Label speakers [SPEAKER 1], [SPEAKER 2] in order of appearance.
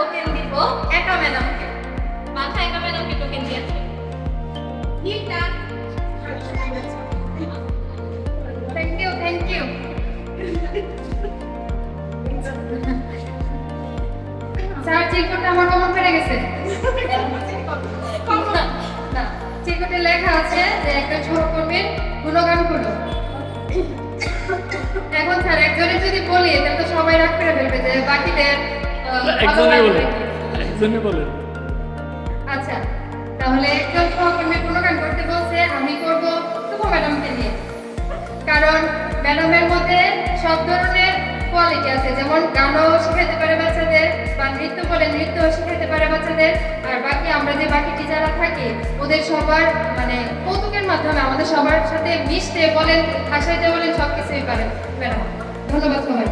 [SPEAKER 1] Token দিব একা ম্যাডামকে। মাথা একা ম্যাডামকে টোকেন দিয়েছে। নীলটা থ্যাংক ইউ স্যার চিরকুটটা আমার কমন ফেলে গেছে। না চিরকুটে লেখা আছে যে একটা সহকর্মীর গুণগান করো। এখন স্যার একজনের যদি বলি তাহলে তো সবাই রাগ করে ফেলবে যে বাকিদের
[SPEAKER 2] একজনই বলেন।
[SPEAKER 1] আচ্ছা তাহলে একজন সহকর্মী গুণগান করতে বলছে, আমি করব শুভ ম্যাডামকে নিয়ে। কারণ ম্যাডামের মধ্যে সব ধরনের কোয়ালিটি আছে, যেমন গানও শেখাতে পারে বাচ্চাদের, বা নৃত্য বলে নৃত্যও শেখাতে পারে বাচ্চাদের। আর বাকি আমরা যে বাকি টিচাররা থাকি ওদের সবার মানে কৌতুকের মাধ্যমে আমাদের সবার সাথে মিশতে বলেন, হাসাইতে বলেন, সব কিছুই পারে ম্যাডাম। ধন্যবাদ সবাই।